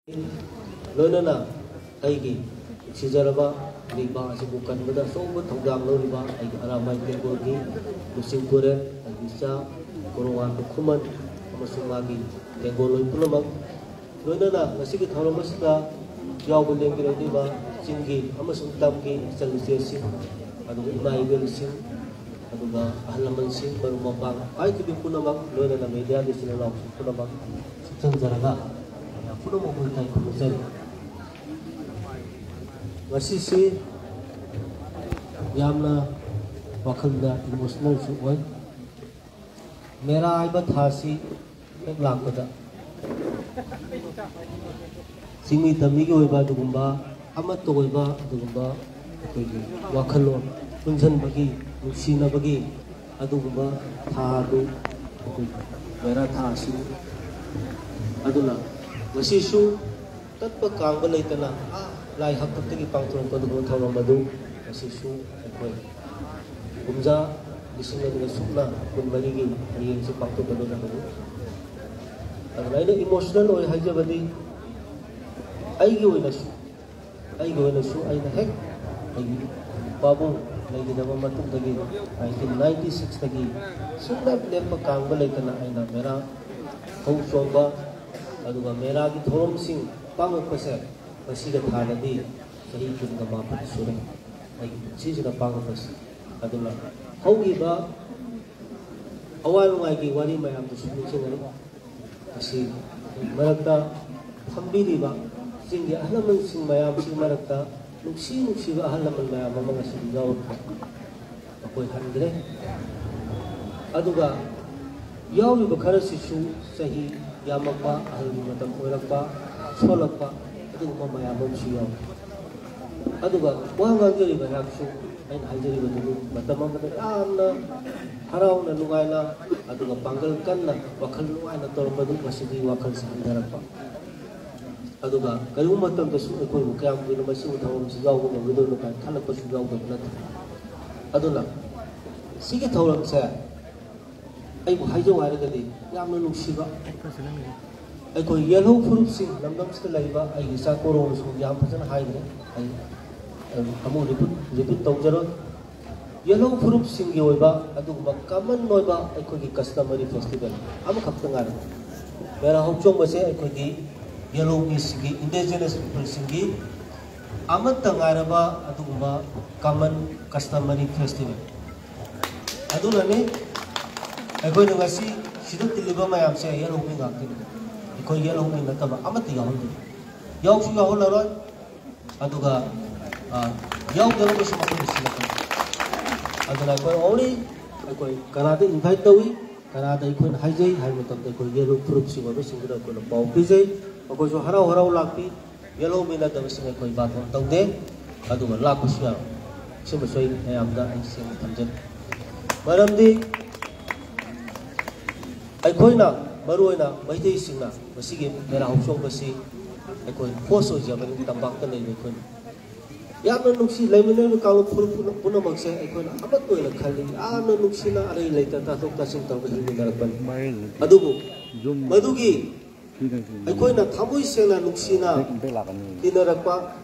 Loinana aigi sijaraba riba asibu kanbada sobo thongdam loriba aigi aramai benggolgi musing kuren agisa korongwan kuman amasung magi benggoloi punamak loinana ngasigi tharamasida yawba lengiradiba cinggi amasung tamgi chalisesi aduga ima ibelsing aduga ahlamansing baru mapang aigi punamak loinana media di sinalaw punamak sutsanjaraga puno mo bultai kumusari masisi yamna wakhalda emotional su oi mera aiba thasi ek lakpada simi tammi gi oiba dugumba amat to oiba dugumba koigi wakhalo punjan bagi nuksina bagi adugumba tha du mera thasi aduna Masisu tatpa kangba leitana lai hakaptagi pangtuan padugo thawang madu masisu akoi kumja bisinga dengan sukna kun baligi hari si pangtu padu na madu aduna emotional oi haja badi aigi oi nasu aina hek aigi babu lagi nama matung tagi 1996 tagi sukna lempa kangba leitana aina mera hau somba aduga mera gi thorom sing pangakpase masiga thanadi sahi kunga maput sure ai sijina pangakpas adula hogiba awal ngai gi wari mayam tu sumichinga asi marakta thambiriba singi ahlaman sing mayam sing marakta nuksi ba ahlaman mayam mamanga sing jaw akoi handre aduga yawi bakara sisu sahi Yamakpa, ahli matam orakpa, solakpa, itu mayamam siyaw. Aduga, wah ngajari bahaksu, ain hajari betul. Matam amna harau na lungai na, aduga panggalkan na, wakal lungai na tormadu masih di wakal sahandarapa. Aduga, kalau matam kesu ekor kaya mungkin masih utawam siyaw ko magudol na kana pa siyaw ko na. Aduna, sige tawang saya. Ay buhay jawa rin gadi, yamna nuksiba. Ay ko yellow fruit sing lamdam sa laiba ay isa korong sung yam pa sa haide ay amo ribut tawjarot yellow fruit sing yoiba adug magkaman noiba ay ko gi customary festival amo kaptangar mera hokchong base ay ko gi yellow is gi indigenous people sing gi amat tangaraba adug ba common customary festival aduna ni aikoy ngasi sidot tiliba mayam se yellow mi ngakti aikoy yellow mi nataba amati yahon yaw su yahon laron aduga yaw daro su makon silaka aduna aikoy only aikoy kanada invite tawi kanada aikoy haijai hai matam aikoy yellow fruit si babe singira ko pau pijai akoy so harau lakpi yellow mi na daba sing aikoy baton tawde aduga lakku siya simasoi ayamda ai sing tamjen maramdi aikoina maruina maitei singna masigi mera hokchong basi aikoi poso jabani tambak ta nei aikoi yamna nuksi laimene no kalu puna makse aikoi amat toina khali amna nuksi na arai leita ta thok ta sing taw hi narapan adubu madugi aikoi na thamoi sena nuksi na tinarakpa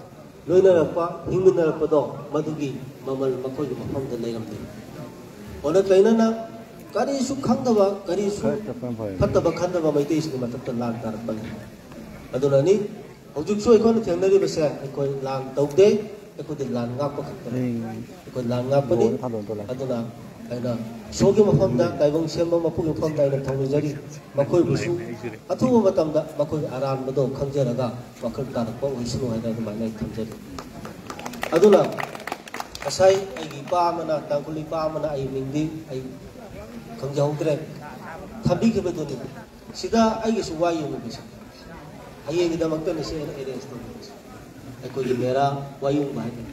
loinarakpa hingminarakpa do madugi mamal makoi mafam da leiramte ona tainana kari su khangdaba kari su phattaba khandaba maitei sing matapta lang tarpan aduna ni hojuk so ikon thengnari base ikoi lang tawde ikoi lang ngap pakta ikoi lang ngap ni aduna aina sogi mafamda daibong semba mapugi mafamda ina thangni jari makoi busu athuba matamda makoi aran bado khangjaraga wakal tarpa uisnu haina manai thamjari aduna asai aigi pa mana tangkuli pa mana ai mingdi ai Kangjahudre, tapi kebetulan sida ayi suwayo bisa. Ayi kita makta nasi eres tu. Aku ini merah wayung bahaya.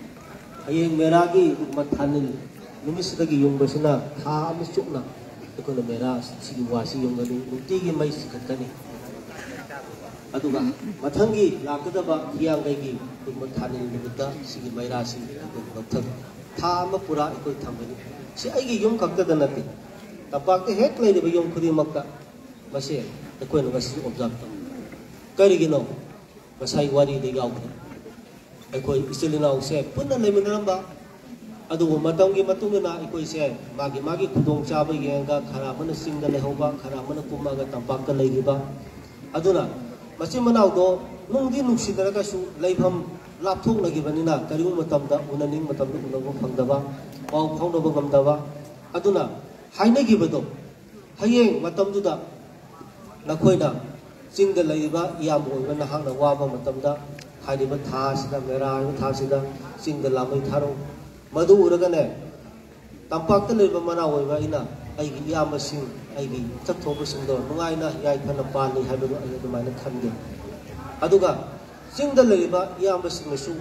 Ayi merah ki mathanil. Numis lagi yung basina, hamis cukna. Aku ni merah sigi wasi yung gani. Nukti ki may sikat ni. Atu ka mathangi lakada ba yang kay ki mathanil nukta sigi may rasi. Aku mathang. Thama pura iko thamani. Si ayi yung kakta danati. Tapakte hek lay di ba yung kudi makta masih aku yang ngasih observe kari gino masai wari de gaw aikoi isilina use punna leminaramba adugo matamgi matungna aikoi se magi kudong chaba yenga khara mana singda lehoba khara mana pumaga tampak ka leigiba aduna masi manau do nungdi nungsidara ka su leibham lapthok lagibanina kariu matamda unaning matamda unago phangdaba pau phangdaba gamdaba aduna haina gibado hayeng matamduda nakoina singda leiba yam oibana hangna waba matamda hairiba tha sida mera tha sida singda lamai tharo madu uragane tampakta leiba mana oiba ina aigi yam sing aigi chakthop singdo nungaina yai thana pani haibu ai adumana khamge aduga singda leiba yam sing su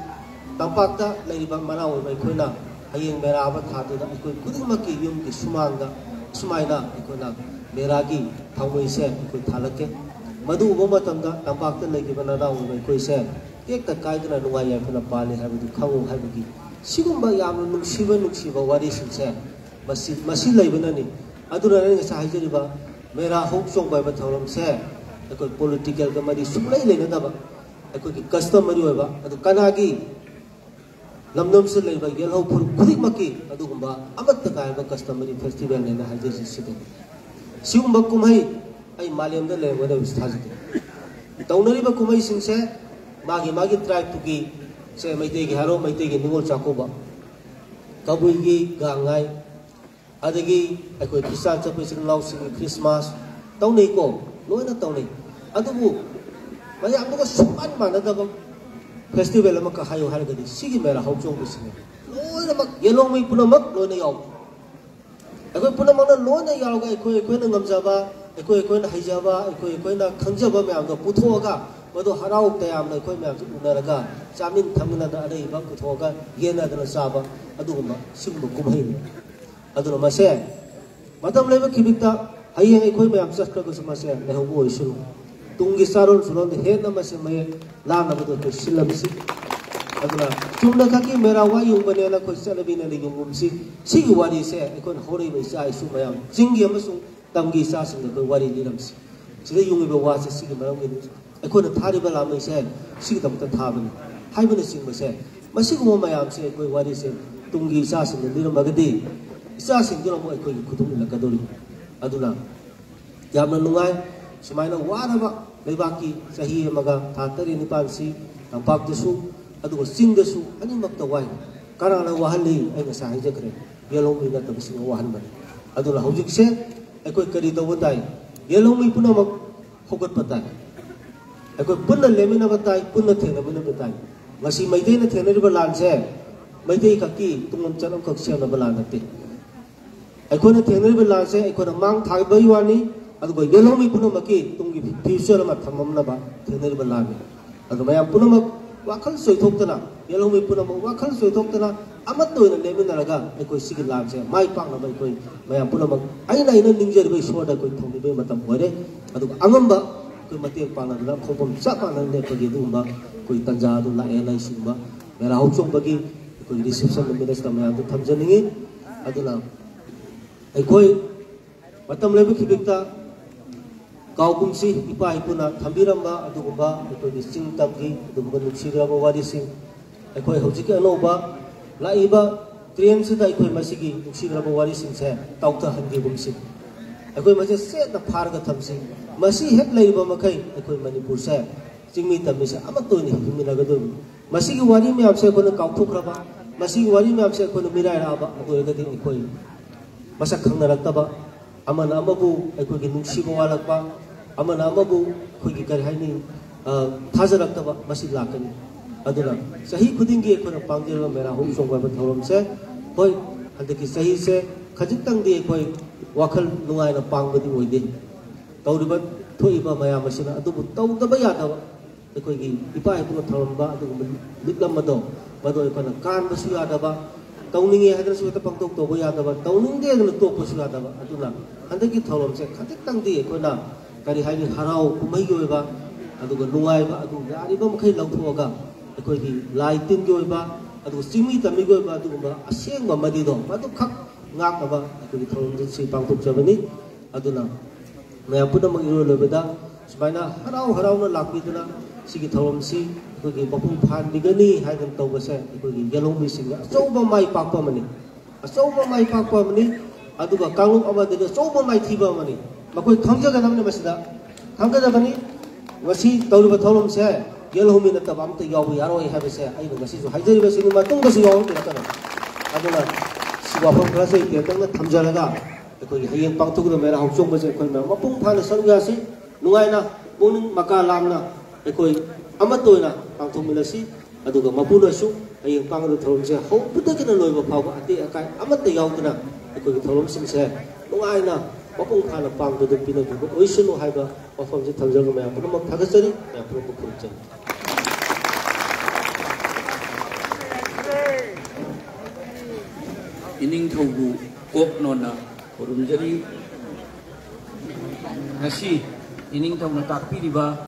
tampakta leiba mana oiba khoina hayeng mera ba thadu da ikoi kudimaki yum ki sumanga sumaina ikoina meragi thawoi se ikoi thalake madu ubama tamda tampakta leigibana da oiba ikoi se ekta kaidana nungai yai thana pani haibu khawu haibugi sigumba yamna nungsiba wari singse masi leibanani aduna ne sa hajiriba mera hok song bai ba thorom se ekoi political ka mari suklai leina da ba ekoi ki customary oiba adu kanagi lamdam se leiba yelho phur khudik maki adu gumba amatta kai ba customary festival ne na hajiri site sigumba kumai ai malem da le wada wisthaji taunari ba kumai singse magi tribe tu ki se maite gi haro maite gi ningol chakoba kabui gi gangai adagi akoi Christian chapai sing lau sing Christmas taunei ko loina taunei adubu maya amgo suman mana da festival ama ka hayo har gadi sigi mera hauchong bising loina mak yelong mai puna mak loina yaw akoi puna mana loina yaw ga akoi na ngamjaba akoi na haijaba akoi na khangjaba me amdo puthoga madu harau tayam na koi me amdu unaraga chamin thamna da adai ba puthoga yena da saba aduguma simbu kumhai aduna mase matam leba kibikta hayeng ekoi mayam sakra ko samase lehobu oisul tungi saron sulon he na mase may la na bodo to silamsi aduna chumna khaki mera wa yung bane la ko salabi na ligum umsi sigi wari se ekon hori bai sai su mayam jingi amasu tamgi sa sing ko wari liramsi sida yung be wa se sigi maram ni ekon thari bala mai se sigi tam ta thabani haibana sing mase masigu mayam se ekoi wari se tungi sa sing liram bagadi isa singjo mo ay koy kudum la kadori aduna yamna nungai sumaina waraba leibaki sahi maga thatari ni pansi tampak desu adu sing desu ani makta wai karana wahali ay nga sahi jakre yelong mi na tabsing wahan ban adula hojik se ay koy kari do dai yelong mi puno mag hogat patay ay koy punna lemina batay punna thena bina batay ngasi maite na thena ri balan se maite kaki tungom chanam kakse na balan ate aikona thengri bela se aikona mang thai bai wani adu go yelomi puno maki tungi future ma thamamna ba thengri bela ni adu mayam puno mak wakhal soithokna yelomi puno mak wakhal soithokna amat toina lemina raga aikoi sigi lam se mai pak na bai koi mayam puno mak aina ningjer bai soda koi thongni bai matam hore adu angamba koi mate pangna na khopom chapa na ne pagi dumba koi tanja du la e lai singba mera hokchong bagi koi reception minister mayam du thamjaningi aduna aikoi matam leba kibikta kaugumsi ipa ipuna thambiramba adugumba aikoi sing tamgi adugumba nuksiraba wari sing aikoi hojik anoba laiba train sida aikoi masigi nuksiraba wari sing se tauta hangi gumsi aikoi mase se na pharga thamsi masi hek leiba makai aikoi manipur se jingmi tammi se amatoni himinaga do masigi wari me apse kona kauthukraba masigi wari me apse kona mirai raba akoi gadi aikoi masak khangnarakta amana amabu aikoi gi nungsiba walakpa amana amabu khoi gi kar haini thajarakta masi lakani aduna sahi khudingi ekona pangjel mera hum songba ba thorom se hoi andaki sahi se khajitang di ekoi wakhal nungai na pangbadi oide tawriba thoiba maya masina adubu tawdaba yadaba ekoi gi ipa ekona thoromba adugu mitlam mado bado ekona kan basu yadaba tauninge hadra sueta pangtok to boya da ba tauning de na to ko suya da ba aduna andaki thorom se khatik tang di ko na kari haini harau kumai yo ba aduga nungai ba adu yari ba mkhai lauthoga ko gi lai tin yo ba adu simi tami go ba adu ba aseng ba madi do ba du khak ngak ba ko gi thorom de si pangtok jabani aduna maya puna mang iro le ba da subaina harau na lakbi duna sigi thawamsi akogi mapung phan bigani haidan tawbase akogi yalongmi singa achouba mai pakpa mani achouba mai pakpa mani aduga kangluk amade achouba mai thiba mani makoi khangjagadamni masida khanggadabani ngasi tawriba thawamse yalhomi nataba amta yawu yaroi habase aina ngasi su haijariba sini matungdasu yawu nakana aduna siwafam klase itengna thamjaraga akogi hayeng pangthukna mera hokchong base koi mapung phana sangasi nungaina puning maka lamna ekoi amatoina pangthukminasi aduga mapunasu hayeng pangda thawamse hoputagina loiba phawba ate akai amata yawduna ekoi thawam singse nungaina mapung phana pangda pina du oisunu haiba wafamse thamjaga maya punamak thagasari maya punamak khurjani ining thogu kok nona kurumjari ngasi ining thong na takpi diba